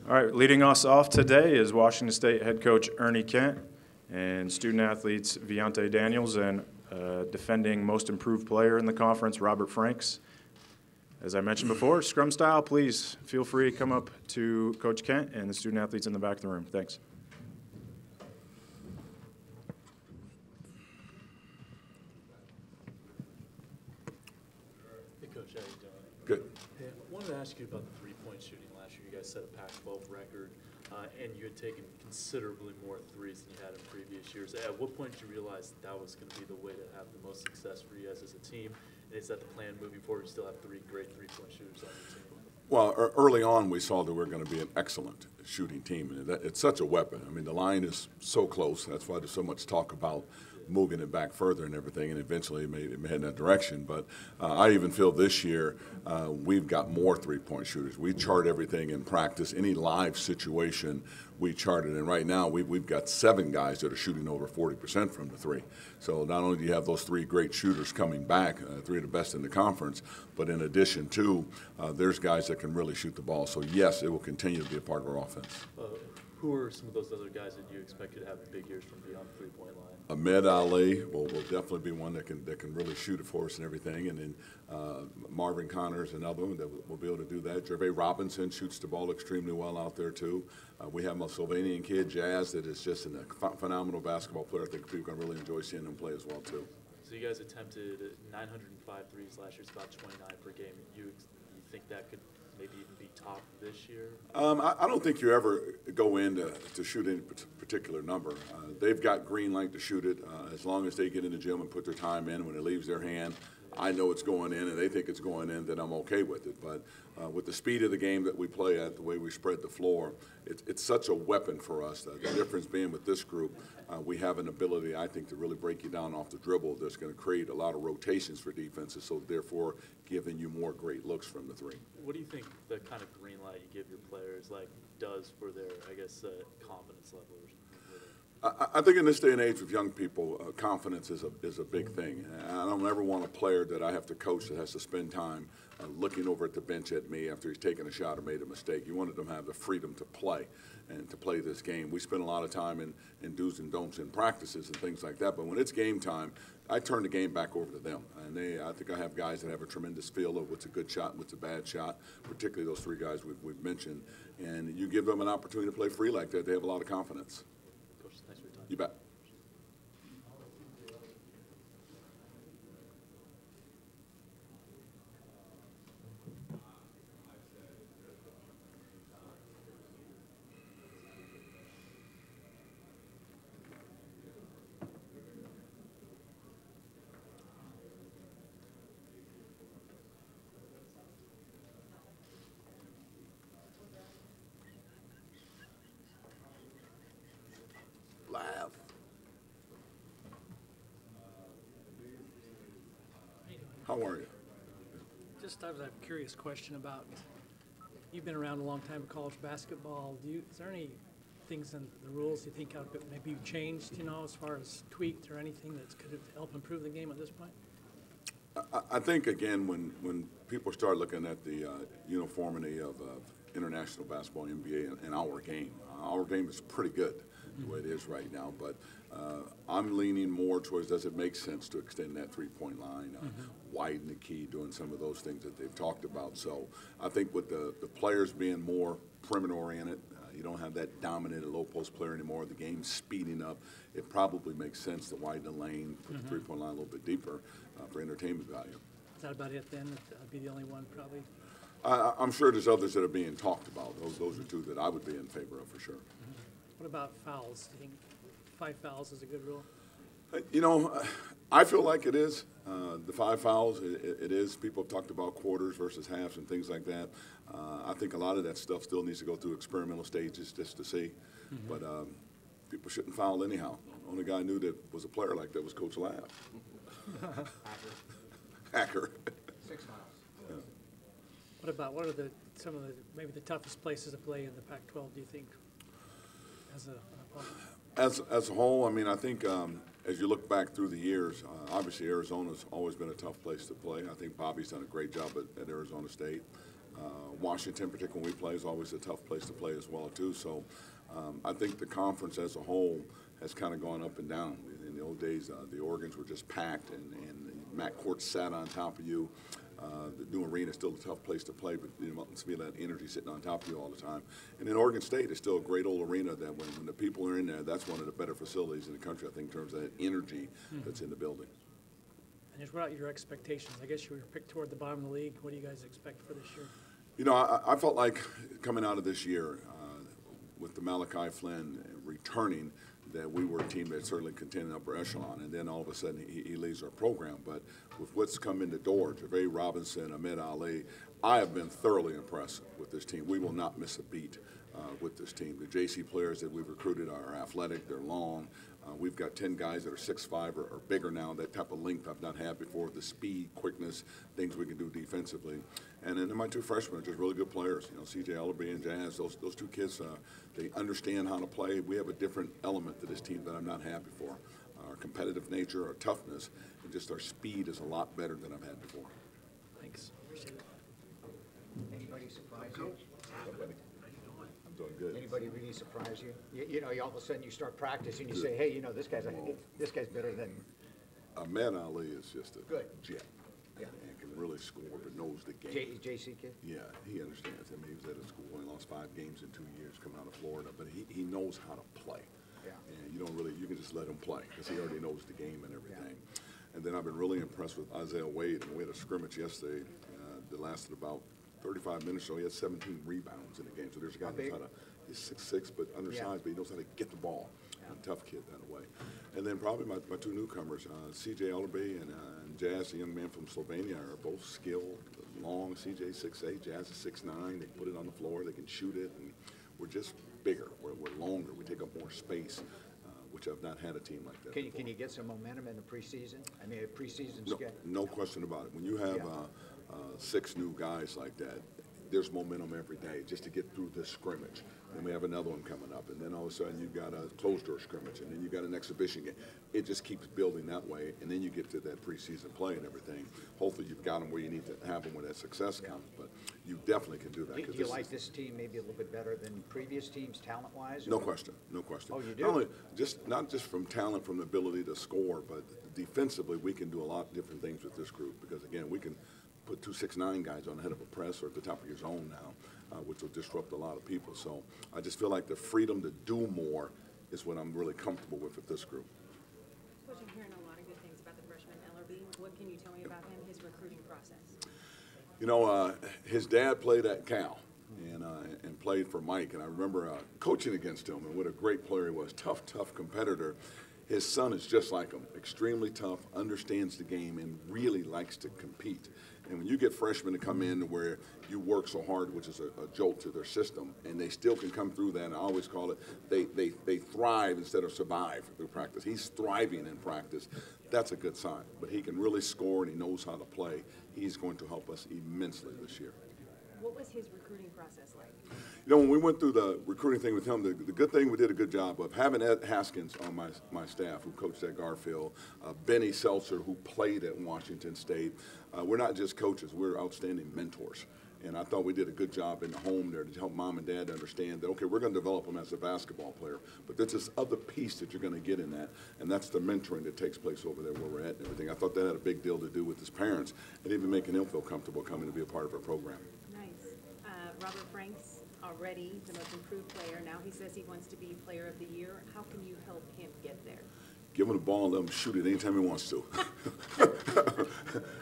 All right, leading us off today is Washington State head coach Ernie Kent and student athletes Viante Daniels and defending most improved player in the conference, Robert Franks. As I mentioned before, scrum style, please feel free to come up to Coach Kent and the student athletes in the back of the room. Thanks. Hey, Coach, how you doing? Good. Hey, I wanted to ask you about the three-point shooting last year. You guys set a Pac-12 record, and you had taken considerably more threes than you had in previous years. At what point did you realize that was going to be the way to have the most success for you guys as a team? And is that the plan moving forward? You still have three great three-point shooters on your team. Well, early on, we saw that we're going to be an excellent shooting team. And it's such a weapon. I mean, the line is so close. That's why there's so much talk about moving it back further and everything, and eventually it may head in that direction. But I even feel this year we've got more three-point shooters. We chart everything in practice. Any live situation, we chart it. And right now, we've got 7 guys that are shooting over 40% from the three. So not only do you have those 3 great shooters coming back, 3 of the best in the conference, but in addition to, there's guys that can really shoot the ball. So yes, it will continue to be a part of our offense. Who are some of those other guys that you expected to have big years from beyond the three-point line? Ahmed Ali will definitely be one that can really shoot it for us and everything. And then Marvin Connor is another one that will be able to do that. Jervay Robinson shoots the ball extremely well out there too. We have a Slovenian kid, Jazz, that is just a phenomenal basketball player. I think people are going to really enjoy seeing him play as well too. So you guys attempted 905 threes last year. It's about 29 per game. You think that could maybe even be top this year? I don't think you ever go in to shoot any particular number. They've got green light to shoot it. As long as they get in the gym and put their time in, when it leaves their hand, I know it's going in and they think it's going in, then I'm okay with it. But with the speed of the game that we play at, the way we spread the floor, it's such a weapon for us. The difference being with this group, we have an ability, I think, to really break you down off the dribble that's going to create a lot of rotations for defenses, so therefore giving you more great looks from the three. What do you think the kind of green light you give your players does for their, confidence level or something? I think in this day and age with young people, confidence is a big thing. I don't ever want a player that I have to coach that has to spend time looking over at the bench at me after he's taken a shot or made a mistake. You wanted them to have the freedom to play and to play this game. We spend a lot of time in do's and don'ts in practices and things like that, but when it's game time, I turn the game back over to them. And I think I have guys that have a tremendous feel of what's a good shot and what's a bad shot, particularly those 3 guys we've mentioned. And you give them an opportunity to play free like that, they have a lot of confidence. Thanks for your time. You bet. How are you? Just I have a curious question about, you've been around a long time in college basketball. Is there any things in the rules you think maybe you've changed, as far as tweaked or anything that could help improve the game at this point? I think, again, when people start looking at the uniformity of international basketball, NBA, and our game is pretty good the way it is right now. But I'm leaning more towards, does it make sense to extend that three-point line, widen the key, doing some of those things that they've talked about. So I think with the players being more perimeter-oriented, you don't have that dominant low-post player anymore. The game's speeding up. It probably makes sense to widen the lane, put the three-point line a little bit deeper for entertainment value. Is that about it then? That'd be the only one probably? I'm sure there's others that are being talked about. Those are 2 that I would be in favor of for sure. What about fouls? Do you think 5 fouls is a good rule? I feel like it is. The 5 fouls, it is. People have talked about quarters versus halves and things like that. I think a lot of that stuff still needs to go through experimental stages just to see. But people shouldn't foul anyhow. The only guy I knew that was a player like that was Coach Lab. Hacker. 6 fouls. Yeah. What are some of the maybe the toughest places to play in the Pac-12? Do you think, as as a whole? I mean, I think as you look back through the years, obviously Arizona's always been a tough place to play. I think Bobby's done a great job at Arizona State. Washington, particularly when we play, is always a tough place to play as well, too. So I think the conference as a whole has kind of gone up and down. In the old days, the Oregons were just packed, and Matt Court sat on top of you. The new arena is still a tough place to play, but you know, to me, that energy sitting on top of you all the time. And then Oregon State is still a great old arena that when the people are in there, that's one of the better facilities in the country, I think, in terms of that energy that's in the building. And just what about your expectations? I guess you were picked toward the bottom of the league. What do you guys expect for this year? You know, I felt like coming out of this year with the Malachi Flynn returning, that we were a team that certainly contended upper echelon, and then all of a sudden he leaves our program. But with what's come in the door, Javay Robinson, Ahmed Ali, I have been thoroughly impressed with this team. We will not miss a beat with this team. The JC players that we've recruited are athletic, they're long. We've got 10 guys that are 6'5" or bigger now, that type of length I've not had before, the speed, quickness, things we can do defensively. And then my two freshmen are just really good players. You know, C.J. Ellerby and Jazz, those two kids, they understand how to play. We have a different element to this team that I've not had before. Our competitive nature, our toughness, and just our speed is a lot better than I've had before. Thanks. Appreciate it. Anybody surprise you? I'm doing good. Anybody really surprise you? You know, all of a sudden you start practicing, you say, hey, you know, this guy's better than. Ahmed Ali is just a Good. jet. Yeah. And can really score, but knows the game. JC kid? Yeah, he understands. I mean, he was at a school, he lost 5 games in 2 years coming out of Florida, but he knows how to play. Yeah. And you can just let him play because he already knows the game and everything. Yeah. And then I've been really impressed with Isaiah Wade. And we had a scrimmage yesterday that lasted about 35 minutes, so he had 17 rebounds in the game. So there's a guy who knows how to, he's 6'6", but undersized, but he knows how to get the ball. Yeah. A tough kid that way. And then probably my two newcomers, C.J. Ellerby and Jazz, the young man from Slovenia, are both skilled, long. C.J. 6'8", Jazz is 6'9". They put it on the floor, they can shoot it, and we're just bigger. We're longer. We take up more space, which I've not had a team like that before. Can you get some momentum in the preseason? I mean, a preseason no question about it. When you have 6 new guys like that, there's momentum every day just to get through this scrimmage. Then we have another one coming up, and then all of a sudden you've got a closed-door scrimmage, and then you've got an exhibition game. It just keeps building that way, and then you get to that preseason play and everything. Hopefully you've got them where you need to have them when that success comes, but you definitely can do that. Do you like this team maybe a little bit better than previous teams, talent-wise? No question, no question. Oh, you do? Not just from talent, from the ability to score, but defensively we can do a lot of different things with this group because, again, we can put 2 6'9" guys on the head of a press or at the top of your zone now, which will disrupt a lot of people. So I just feel like the freedom to do more is what I'm really comfortable with this group. Coach, I'm hearing a lot of good things about the freshman Ellerby. What can you tell me about him, his recruiting process? You know, his dad played at Cal and played for Mike, and I remember coaching against him, and what a great player he was, tough competitor. His son is just like him, extremely tough, understands the game, and really likes to compete. And when you get freshmen to come in where you work so hard, which is a jolt to their system, and they still can come through that, and I always call it, they thrive instead of survive through practice. He's thriving in practice. That's a good sign. But he can really score, and he knows how to play. He's going to help us immensely this year. What was his recruiting process like? You know, when we went through the recruiting thing with him, the good thing we did a good job of having Ed Haskins on my staff, who coached at Garfield, Benny Seltzer, who played at Washington State. We're not just coaches, we're outstanding mentors. And I thought we did a good job in the home there to help mom and dad understand that, okay, we're going to develop them as a basketball player, but there's this other piece that you're going to get in that, and that's the mentoring that takes place over there where we're at and everything. I thought that had a big deal to do with his parents and even making him feel comfortable coming to be a part of our program. Nice. Robert Franks, already the most improved player. Now he says he wants to be player of the year. How can you help him get there? Give him the ball and let him shoot it anytime he wants to.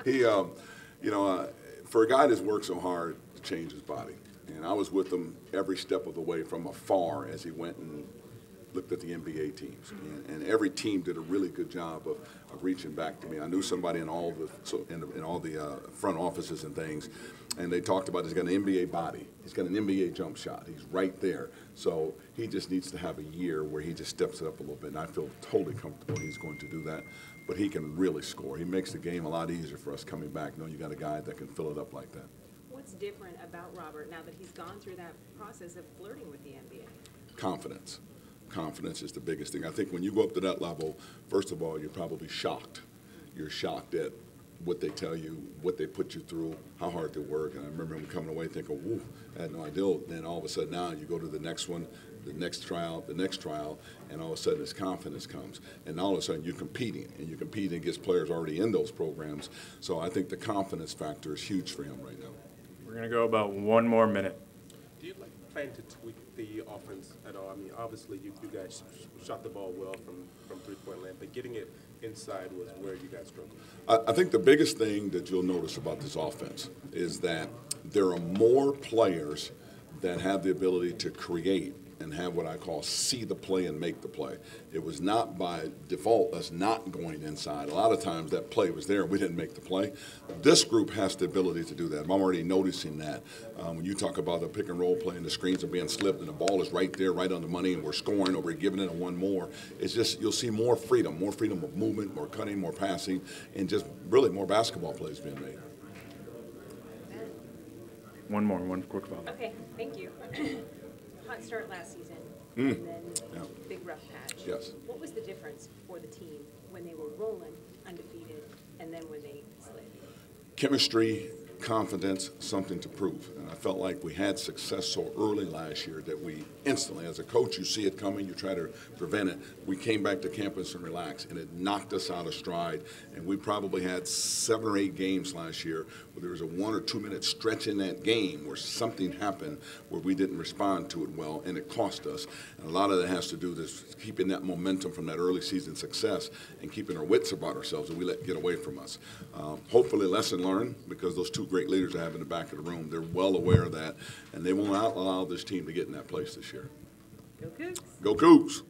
He, you know, for a guy that's worked so hard to change his body, and I was with him every step of the way from afar as he went and looked at the NBA teams, and every team did a really good job of reaching back to me. I knew somebody in all the front offices and things, and they talked about he's got an NBA body, he's got an NBA jump shot, he's right there. So he just needs to have a year where he just steps it up a little bit, and I feel totally comfortable he's going to do that. But he can really score. He makes the game a lot easier for us coming back, knowing you got a guy that can fill it up like that. What's different about Robert now that he's gone through that process of flirting with the NBA? Confidence. Confidence is the biggest thing. I think when you go up to that level, first of all, you're probably shocked. You're shocked at what they tell you, what they put you through, how hard they work. And I remember them coming away thinking, woo, I had no idea. Then all of a sudden now you go to the next one, the next trial, and all of a sudden this confidence comes. And all of a sudden you're competing, and you're competing against players already in those programs. So I think the confidence factor is huge for him right now. We're going to go about 1 more minute. Do you plan to tweak the offense at all? I mean, obviously you guys shot the ball well from three-point land, but getting it inside was where you guys struggled. I think the biggest thing that you'll notice about this offense is that there are more players that have the ability to create and have what I call see the play and make the play. It was not by default us not going inside. A lot of times that play was there and we didn't make the play. This group has the ability to do that. I'm already noticing that. When you talk about the pick and roll play and the screens are being slipped and the ball is right there, right on the money, and we're scoring or we're giving it a one more, it's just you'll see more freedom of movement, more cutting, more passing, and just really more basketball plays being made. One quick follow-up. Okay, thank you. Hot start last season, and then big rough patch. Yes. What was the difference for the team when they were rolling undefeated and then when they slid? Chemistry, confidence, something to prove. And I felt like we had success so early last year that we instantly, as a coach, you see it coming, you try to prevent it. We came back to campus and relaxed, and it knocked us out of stride. And we probably had 7 or 8 games last year where there was a 1 or 2 minute stretch in that game where something happened where we didn't respond to it well, and it cost us. And a lot of that has to do with keeping that momentum from that early season success and keeping our wits about ourselves that we let get away from us. Hopefully, lesson learned, because those 2 great leaders I have in the back of the room, they're well aware of that, and they won't allow this team to get in that place this year. Go Cougs! Go Cougs!